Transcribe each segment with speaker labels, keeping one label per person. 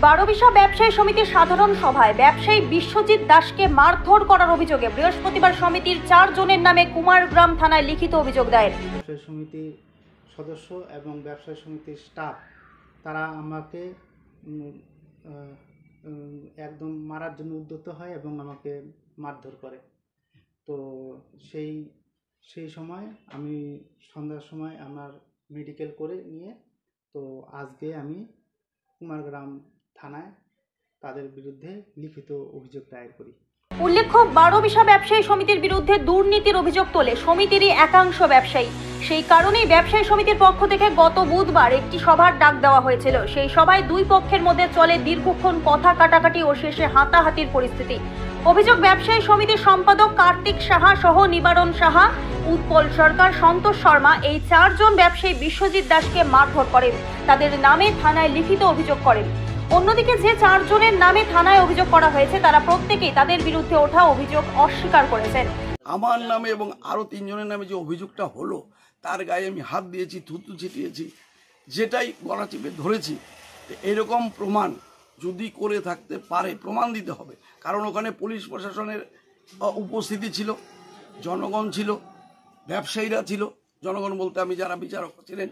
Speaker 1: বারোবিশা ব্যবসায়ী সমিতির সাধারণ সভায় ব্যবসায়ী বিশ্বজিৎ দাসকে মারধর করার অভিযোগে বৃহস্পতিবার সমিতির 4 জনের নামে কুমারগ্রাম থানায় লিখিত অভিযোগ দায়ের।
Speaker 2: ব্যবসায়ী সমিতির সদস্য এবং ব্যবসায়ী সমিতির স্টাফ তারা আমাকে একদম মারার জন্য উদ্যত হয় এবং আমাকে মারধর করে। তো সেই সময় আমি সন্ধ্যার সময় আমার মেডিকেল করে নিয়ে তো আজকে আমি কুমারগ্রাম থানায় তাদের বিরুদ্ধে লিখিত অভিযোগ দায়ের করি।
Speaker 1: উল্লেখ্য, বারোবিশা ব্যবসায়ী সমিতির বিরুদ্ধে দুর্নীতির অভিযোগ তোলে সমিতিরই একাংশ ব্যবসায়ী। সেই কারণেই ব্যবসায়ী সমিতির পক্ষ থেকে গত বুধবার একটি সভার ডাক দেওয়া হয়েছিল। সেই সভায় দুই পক্ষের মধ্যে চলে দীর্ঘক্ষণ কথা কাটাকাটি ও শেষে হাতাহাতির পরিস্থিতি। অভিযোগ, ব্যবসায়ী সমিতির সম্পাদক কার্তিক সাহা সহ নিবারণ সাহা, উৎপল সরকার, সন্তোষ শর্মা এই 4 জন ব্যবসায়ী বিশ্বজিৎ দাসকে মারধর করেন। তাদের নামে থানায় লিখিত অভিযোগ করেন। অন্যদিকে যে 4 জনের নামে থানায় অভিযোগ করা হয়েছে তারা প্রত্যেকেই তাদের বিরুদ্ধে ওঠা অভিযোগ অস্বীকার করেছেন।
Speaker 3: আমার নামে এবং আরো 3 জনের নামে যে অভিযোগটা হলো তার গায়ে আমি হাত দিয়েছি, থুতু ছিটিয়েছি, যেটাই গলা চিপে ধরেছি। এরকম প্রমাণ যদি করে থাকতে পারে প্রমাণ দিতে হবে, কারণ ওখানে পুলিশ প্রশাসনের উপস্থিতি ছিল, জনগণ ছিল, ব্যবসায়ীরা ছিল। জনগণ বলতে আমি যারা বিচারক ছিলেন।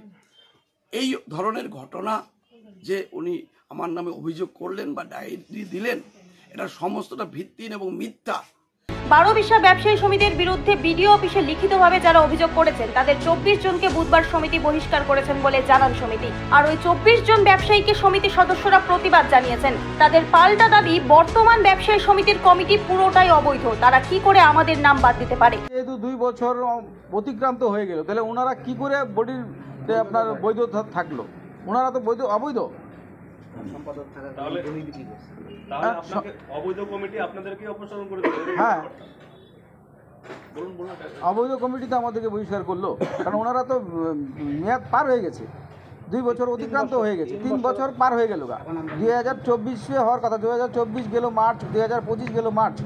Speaker 3: এই ধরনের ঘটনা যে উনি আমার নামে অভিযোগ করলেন বা ডায়েরি দিলেন, এটা সমস্তটা ভিত্তিহীন এবং মিথ্যা।
Speaker 1: বারোবিশা ব্যবসায়ী সমিতির বিরুদ্ধে বিডিও অফিসে লিখিতভাবে যারা অভিযোগ করেছেন তাদের 24 জনকে বুধবার সমিতি বহিষ্কার করেছেন বলে জানান সমিতি। আর ওই 24 জন ব্যবসায়ীকে সমিতির সদস্যরা প্রতিবাদ জানিয়েছেন। তাদের পাল্টা দাবি, বর্তমান ব্যবসায়ী সমিতির কমিটি পুরোটাই অবৈধ, তারা কি করে আমাদের নাম বাদ দিতে পারে।
Speaker 4: যেহেতু 2 বছর অতিক্রান্ত হয়ে গেল, তাহলে ওনারা কি করে বডির আপনার বৈধ থাকলো? ওনারা তো অবৈধ।
Speaker 5: অবৈধ কমিটি আপনাদেরকে অপসারণ করে দিল।
Speaker 4: হ্যাঁ, অবৈধ কমিটি তো আমাদেরকে বহিষ্কার করলো, কারণ ওনারা তো মেয়াদ পার হয়ে গেছে, 2 বছর অতিক্রান্ত হয়ে গেছে, 3 বছর পার হয়ে গেল। 2024 হওয়ার কথা, 2024 গেল মার্চ, 2025 গেল মার্চ,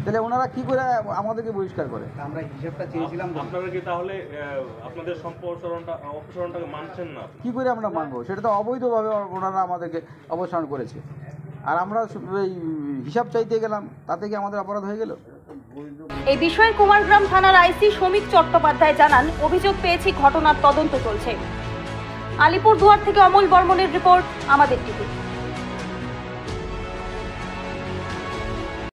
Speaker 4: তাহলে ওনারা কি করে আমাদেরকে বহিষ্কার করে?
Speaker 2: আমরা হিসাবটা চেয়েছিলাম।
Speaker 5: আপনারা কি তাহলে আপনাদের অপসারণটাকে মানছেন না?
Speaker 4: কি করে আমরা মানবো? সেটা তো অবৈধভাবে ওনারা আমাদেরকে অপসারণ করেছে, আর আমরা এই হিসাব চাইতে গেলাম, তাতে কি আমাদের অপরাধ হয়ে গেল?
Speaker 1: এই বিষয়ে কুমারগ্রাম থানার আইসি শ্রমিক চট্টোপাধ্যায় জানান, অভিযোগ পেয়েছি, ঘটনার তদন্ত চলছে। আলিপুরদুয়ার থেকে অমল বর্মনের রিপোর্ট, আমাদের টিভি।